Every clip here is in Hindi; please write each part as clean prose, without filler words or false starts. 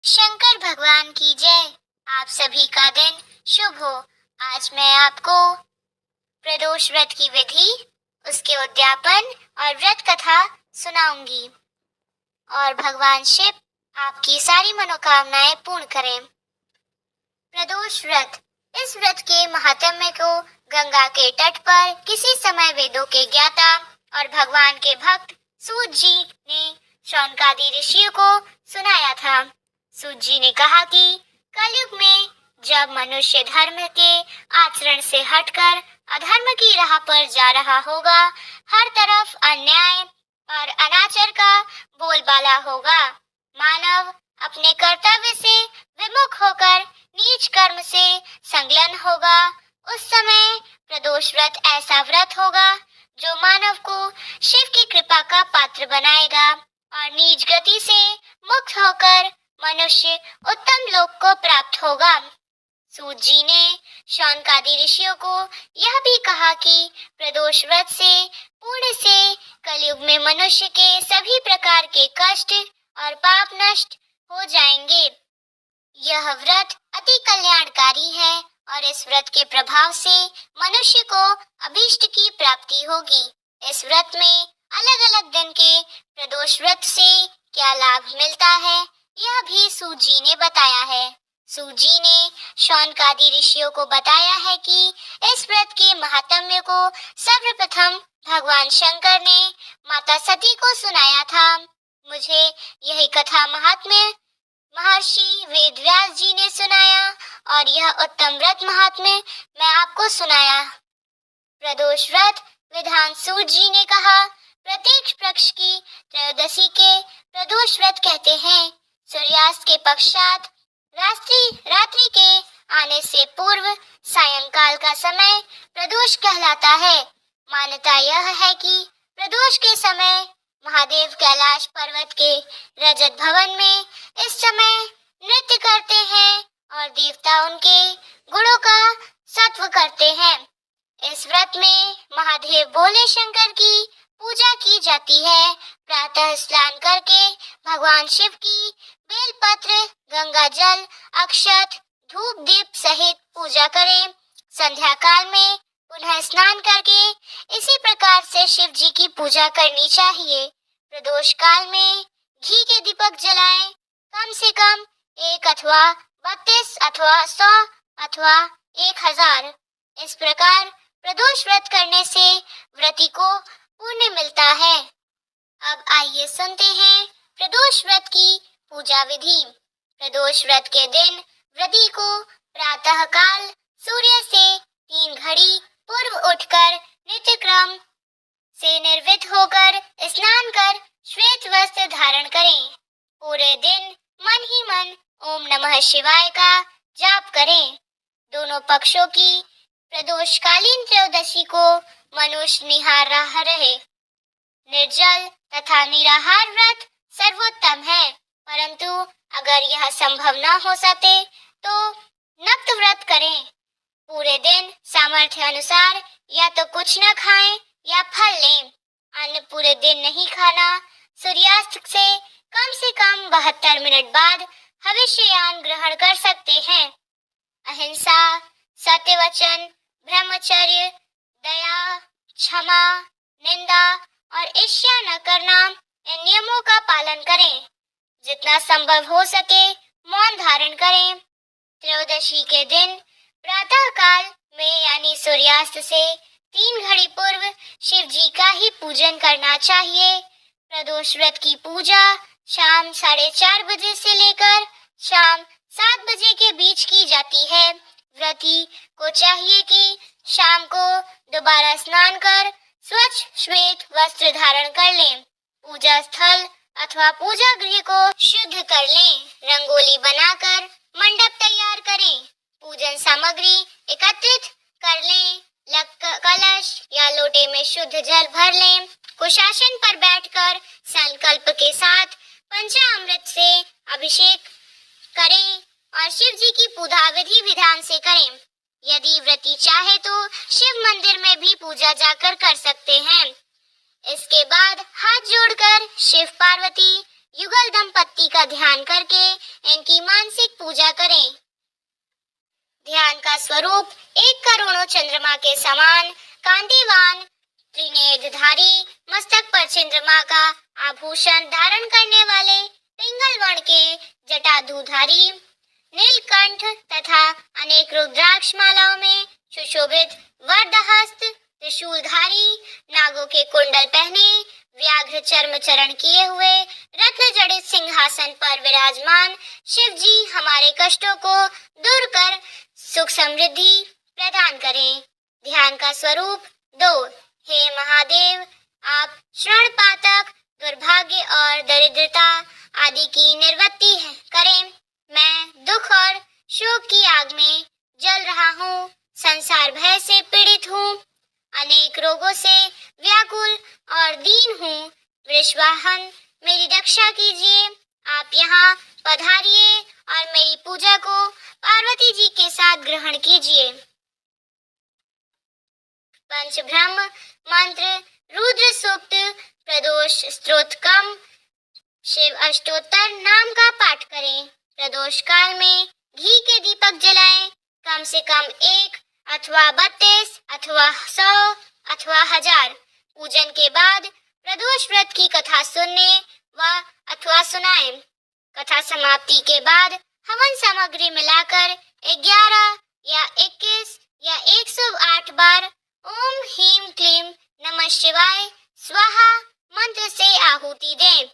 शंकर भगवान की जय। आप सभी का दिन शुभ हो। आज मैं आपको प्रदोष व्रत की विधि, उसके उद्यापन और व्रत कथा सुनाऊंगी और भगवान शिव आपकी सारी मनोकामनाएं पूर्ण करें। प्रदोष व्रत। इस व्रत के महात्म्य को गंगा के तट पर किसी समय वेदों के ज्ञाता और भगवान के भक्त सूत जी ने शौनकादि ऋषियों को सुनाया था। सूत जी ने कहा कि कलयुग में जब मनुष्य धर्म के आचरण से हटकर अधर्म की राह पर जा रहा होगा, हर तरफ अन्याय और अनाचार का बोलबाला होगा। मानव अपने कर्तव्य से विमुख होकर नीच कर्म से संलग्न होगा। उस समय प्रदोष व्रत ऐसा व्रत होगा जो मानव को शिव की कृपा का पात्र बनाएगा और नीच गति से मुक्त होकर मनुष्य उत्तम लोक को प्राप्त होगा। सूत जी ने शौनकादि ऋषियों को यह भी कहा कि प्रदोष व्रत से पुण्य से कलयुग में मनुष्य के सभी प्रकार के कष्ट और पाप नष्ट हो जाएंगे। यह व्रत अति कल्याणकारी है और इस व्रत के प्रभाव से मनुष्य को अभीष्ट की प्राप्ति होगी। इस व्रत में अलग अलग दिन के प्रदोष व्रत से क्या लाभ मिलता है, यह भी सूत जी ने बताया है। सूत जी ने शौनकादि ऋषियों को बताया है कि इस व्रत के महात्म्य को सर्वप्रथम भगवान शंकर ने माता सती को सुनाया था। मुझे यही कथा महात्म्य महर्षि वेदव्यास जी ने सुनाया और यह उत्तम व्रत महात्म्य मैं आपको सुनाया। प्रदोष व्रत विधान सूत जी ने कहा, प्रत्येक पक्ष की त्रयोदशी के प्रदोष व्रत कहते हैं। सूर्यास्त के पश्चात रात्रि के आने से पूर्व सायंकाल का समय प्रदोष कहलाता है। मान्यता यह है कि प्रदोष के समय महादेव कैलाश पर्वत के रजत भवन में इस समय नृत्य करते हैं और देवता उनके गुणों का सत्व करते हैं। इस व्रत में महादेव भोले शंकर की पूजा की जाती है। प्रातः स्नान करके भगवान शिव की बेलपत्र, गंगा जल, अक्षत, धूप दीप सहित पूजा करें। संध्या काल में पुनः स्नान करके इसी प्रकार से शिव जी की पूजा करनी चाहिए। प्रदोष काल में घी के दीपक जलाएं। कम से कम 1 अथवा 32 अथवा 100 अथवा 1000। इस प्रकार प्रदोष व्रत करने से व्रती को पुण्य मिलता है। अब आइए सुनते हैं प्रदोष व्रत की पूजा विधि। प्रदोष व्रत के दिन व्रती को प्रातः काल सूर्य से 3 घड़ी पूर्व उठकर नित्य क्रम से निर्वित होकर स्नान कर श्वेत वस्त्र धारण करें। पूरे दिन मन ही मन ओम नमः शिवाय का जाप करें। दोनों पक्षों की प्रदोषकालीन त्रयोदशी को मनुष्य निहार रहा रहे। निर्जल तथा निराहार व्रत सर्वोत्तम है, परंतु अगर यह संभव न हो सके तो नक्त व्रत करें। पूरे दिन सामर्थ्य अनुसार या तो कुछ न खाएं या फल लें। अन्न पूरे दिन नहीं खाना। सूर्यास्त से कम 72 मिनट बाद हविष्ययान ग्रहण कर सकते हैं। अहिंसा, सत्यवचन, ब्रह्मचर्य, दया, क्षमा, निंदा और ईर्ष्या न करना, इन नियमों का पालन करें। जितना संभव हो सके मौन धारण करें। त्रयोदशी के दिन प्रातः काल में यानी सूर्यास्त से 3 घड़ी पूर्व शिव जी का ही पूजन करना चाहिए। प्रदोष व्रत की पूजा शाम 4:30 बजे से लेकर शाम 7 बजे के बीच की जाती है। व्रती को चाहिए कि शाम को दोबारा स्नान कर स्वच्छ श्वेत वस्त्र धारण कर लें। पूजा स्थल अथवा पूजा गृह को शुद्ध कर लें। रंगोली बनाकर मंडप तैयार करें। पूजन सामग्री एकत्रित कर लें। कलश या लोटे में शुद्ध जल भर लें। कुशासन पर बैठकर संकल्प के साथ पंचामृत से अभिषेक करें और शिव जी की पूजा विधि विधान से करें। यदि व्रती चाहे तो शिव मंदिर में भी पूजा जाकर कर सकते हैं। इसके बाद हाथ जोड़कर शिव पार्वती युगल दंपत्ति का ध्यान करके इनकी पूजा करें। ध्यान का स्वरूप एक करोड़ों चंद्रमा के समान कांतिवान त्रिनेत्रधारी, मस्तक पर चंद्रमा का आभूषण धारण करने वाले पिंगल वर्ण के जटाधुधारी, नीलकंठ तथा अनेक रुद्राक्ष मालाओं में सुशोभित वरदहस्त त्रिशूलधारी, नागों के कुंडल पहने व्याघ्र चर्म चरण किए हुए रत्न जड़ित सिंहासन पर विराजमान शिव जी हमारे कष्टों को दूर कर सुख समृद्धि प्रदान करें। ध्यान का स्वरूप 2। हे महादेव, आप श्रण पातक, दुर्भाग्य और दरिद्रता आदि की निवृत्ति करें। मैं दुख और शोक की आग में जल रहा हूँ, संसार भय से पीड़ित हूँ, अनेक रोगों से व्याकुल और दीन हूँ। वृषवाहन, मेरी रक्षा कीजिए। आप यहाँ पधारिए और मेरी पूजा को पार्वती जी के साथ ग्रहण कीजिए। पंचब्रह्म मंत्र रुद्र सूक्त प्रदोष स्तोत्रम शिव अष्टोत्तर नाम का पाठ करें। प्रदोष काल में घी के दीपक जलाएं, कम से कम 1 अथवा 32 अथवा 100 अथवा 1000। पूजन के बाद प्रदोष व्रत की कथा सुनने व अथवा सुनाएं। कथा समाप्ति के बाद हवन सामग्री मिलाकर 11 या 21 या 108 बार ओम ह्रीं क्लीं नमः शिवाय स्वाहा मंत्र से आहुति दें।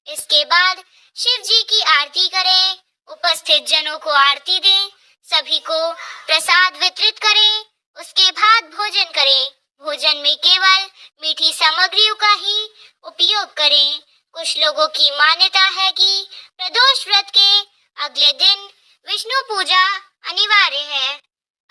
इसके बाद शिव जी की आरती करें, उपस्थित जनों को आरती दें, सभी को प्रसाद वितरित करें। उसके बाद भोजन करें। भोजन में केवल मीठी सामग्रियों का ही उपयोग करें। कुछ लोगों की मान्यता है कि प्रदोष व्रत के अगले दिन विष्णु पूजा अनिवार्य है।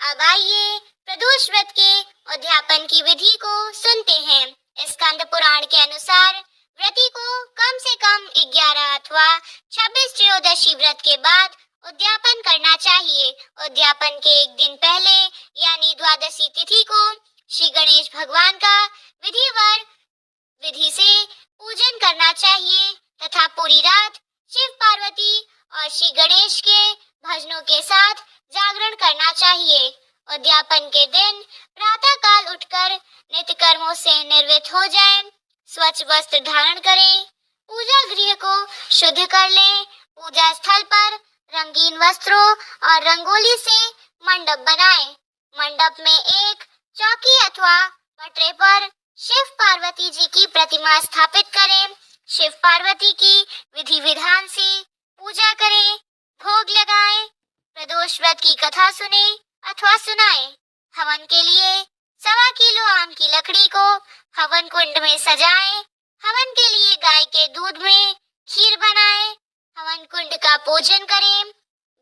अब आइए प्रदोष व्रत के उद्यापन की विधि को सुनते हैं। स्कंद पुराण के अनुसार व्रती को कम से कम 11 अथवा 26 त्रयोदशी व्रत के बाद उद्यापन करना चाहिए। उद्यापन के एक दिन पहले यानी द्वादशी तिथि को श्री गणेश भगवान का विधि से पूजन करना चाहिए तथा पूरी रात शिव पार्वती और श्री गणेश के भजनों के साथ जागरण करना चाहिए। उद्यापन के दिन प्रातः काल उठकर नित्य कर्मों से निवृत्त हो जाएं, स्वच्छ वस्त्र धारण करें, पूजा गृह को शुद्ध कर लें, पूजा स्थल पर रंगीन वस्त्रों और रंगोली से मंडप बनाएं। मंडप में एक चौकी अथवा पटरे पर शिव पार्वती जी की प्रतिमा स्थापित करें। शिव पार्वती की विधि विधान से पूजा करें, भोग लगाएं, प्रदोष व्रत की कथा सुने अथवा सुनाएं। हवन के लिए 1.25 किलो आम की लकड़ी को हवन कुंड में सजाएं। हवन के लिए गाय के दूध में खीर बनाएं। हवन कुंड का पूजन करें।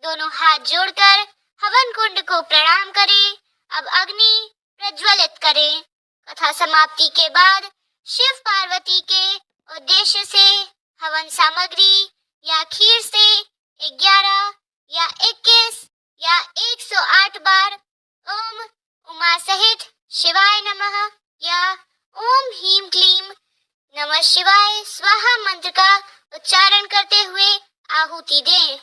दोनों हाथ जोड़कर हवन कुंड को प्रणाम करें। अब अग्नि प्रज्वलित करें। कथा समाप्ति के बाद शिव पार्वती के उद्देश्य से हवन सामग्री या खीर से 11 या 21 या 108 बार ओम उमा सहित शिवाय नमः या ओम ह्रीं क्लीं नमः शिवाय स्वाहा मंत्र का उच्चारण करते हुए आहुति दें।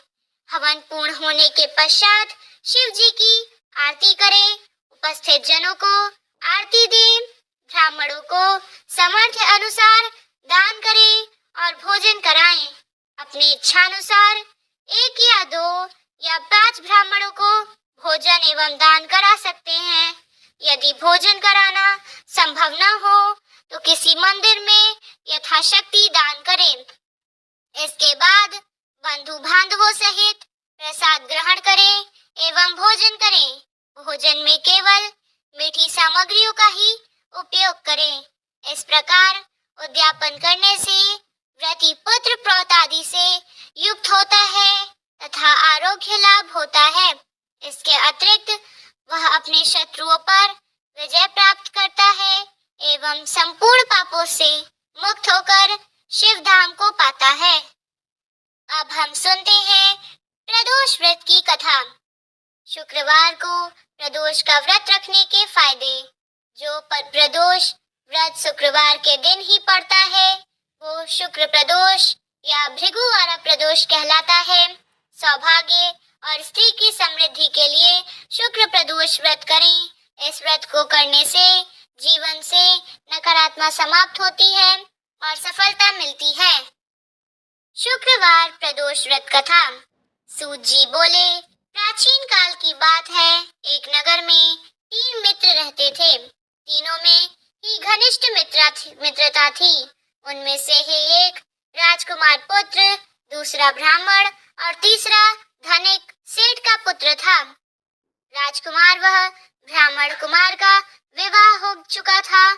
हवन पूर्ण होने के पश्चात शिव जी की आरती करें। उपस्थित जनों को आरती दें। ब्राह्मणों को सामर्थ्य अनुसार दान करें और भोजन कराएं। अपनी इच्छा अनुसार 1 या 2 या 5 ब्राह्मणों को भोजन एवं दान करा सकते हैं। यदि भोजन कराना संभव न हो तो किसी मंदिर में यथाशक्ति दान करें। इसके बाद बंधु बांधवों सहित प्रसाद ग्रहण करें एवं भोजन करें। भोजन में केवल मीठी सामग्रियों का ही उपयोग करें। इस प्रकार उद्यापन करने से व्रती पुत्र प्रौत आदि से युक्त होता है तथा आरोग्य लाभ होता है। इसके अतिरिक्त वह अपने शत्रुओं पर विजय प्राप्त करता है एवं संपूर्ण पापों से मुक्त होकर शिव धाम को पाता है। अब हम सुनते हैं प्रदोष व्रत की कथा। शुक्रवार को प्रदोष का व्रत रखने के फायदे। जो प्रदोष व्रत शुक्रवार के दिन ही पड़ता है वो शुक्र प्रदोष या भृगुवारा प्रदोष कहलाता है। सौभाग्य और स्त्री की समृद्धि के लिए शुक्र प्रदोष व्रत करें। इस व्रत को करने से जीवन से नकारात्मकता समाप्त होती है और सफलता मिलती है। शुक्रवार प्रदोष व्रत कथा। सूत जी बोले, प्राचीन काल की बात है, एक नगर में 3 मित्र रहते थे। तीनों में ही घनिष्ठ मित्रता थी। उनमें से ही एक राजकुमार पुत्र, दूसरा ब्राह्मण और तीसरा धनिक सेठ का पुत्र था। राजकुमार वह ब्राह्मण कुमार का विवाह हो चुका था।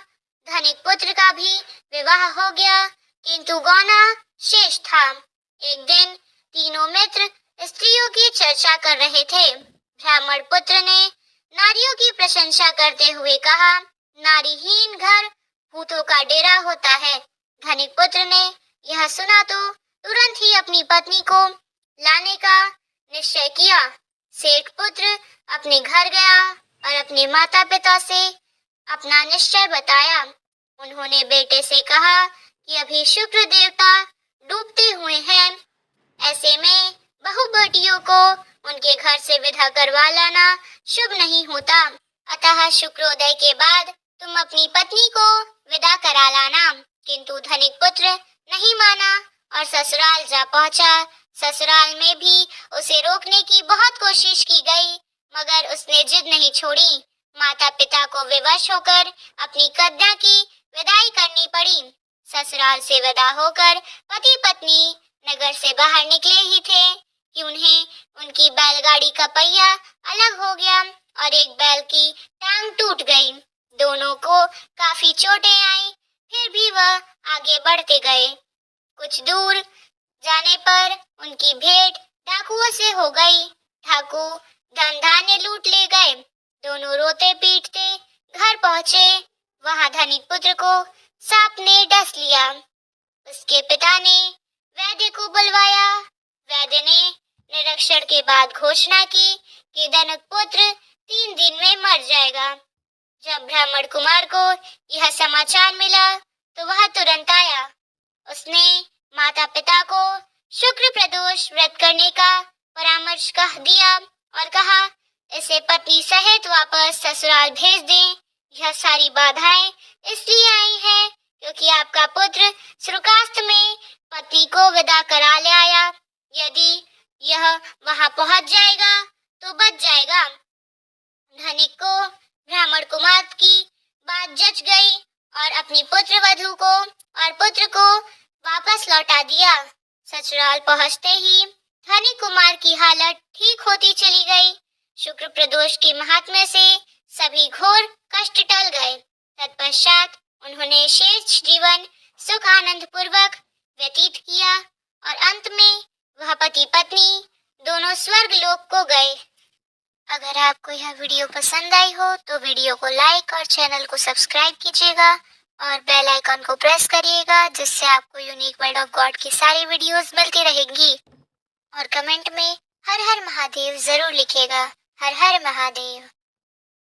धनिक पुत्र का भी विवाह हो गया, किंतु गौना शेष था। एक दिन तीनों मित्र स्त्रियों की चर्चा कर रहे थे। ब्राह्मण पुत्र ने नारियों की प्रशंसा करते हुए कहा, नारीहीन घर भूतों का डेरा होता है। धनिक पुत्र ने यह सुना तो तुरंत ही अपनी पत्नी को लाने का निश्चय किया। सेठ पुत्र अपने घर गया और अपने माता पिता से अपना निश्चय बताया। उन्होंने बेटे से कहा कि अभी शुक्र देवता डूबते हुए हैं, ऐसे में बहू बेटियों को उनके घर से विदा करवा लाना शुभ नहीं होता, अतः शुक्रोदय के बाद तुम अपनी पत्नी को विदा करा लाना। किंतु धनिक पुत्र नहीं माना और ससुराल जा पहुंचा। ससुराल में भी उसे रोकने की बहुत कोशिश की गई, मगर उसने जिद नहीं छोड़ी। माता पिता को विवश होकर अपनी कन्या की विदाई करनी पड़ी। ससुराल से विदा होकर पति पत्नी नगर से बाहर निकले ही थे कि उन्हें उनकी बैलगाड़ी का पहिया अलग हो गया और एक बैल की टांग टूट गई। दोनों को काफी चोटें आईं, फिर भी वह आगे बढ़ते गए। कुछ दूर जाने पर उनकी भेंट डाकुओं से हो गई। डाकू धन धान्य लूट ले गए। दोनों रोते पीटते घर पहुंचे। वहां धनिक पुत्र को सांप ने डस लिया। उसके पिता ने वैद्य को बुलवाया। वैद्य ने निरीक्षण के बाद घोषणा की कि धनिक पुत्र 3 दिन में मर जाएगा। जब ब्राह्मण कुमार को यह समाचार मिला तो वह तुरंत आया। उसने माता पिता को शुक्र प्रदोष व्रत करने का परामर्श कह दिया और कहा, इसे पत्नी सहित वापस ससुराल भेज दें। यह सारी बाधाएं इसलिए आई हैं क्योंकि आपका पुत्र सूर्यास्त में पत्नी को विदा करा ले आया। यदि यह वहां पहुंच जाएगा तो बच जाएगा। धनिक को ब्राह्मण कुमार की बात जच गई और अपनी पुत्र वधू को और पुत्र को वापस लौटा दिया। ससुराल पहुंचते ही धनिक कुमार की हालत ठीक होती चली गई। शुक्र प्रदोष के महात्म्य से सभी घोर कष्ट टल गए। तत्पश्चात उन्होंने शेष जीवन सुख आनंद पूर्वक व्यतीत किया और अंत में वह पति पत्नी दोनों स्वर्ग लोक को गए। अगर आपको यह वीडियो पसंद आई हो तो वीडियो को लाइक और चैनल को सब्सक्राइब कीजिएगा और बेल आइकन को प्रेस करिएगा, जिससे आपको यूनिक वर्ड ऑफ गॉड की सारी वीडियोस मिलती रहेंगी। और कमेंट में हर हर महादेव जरूर लिखिएगा। हर हर महादेव।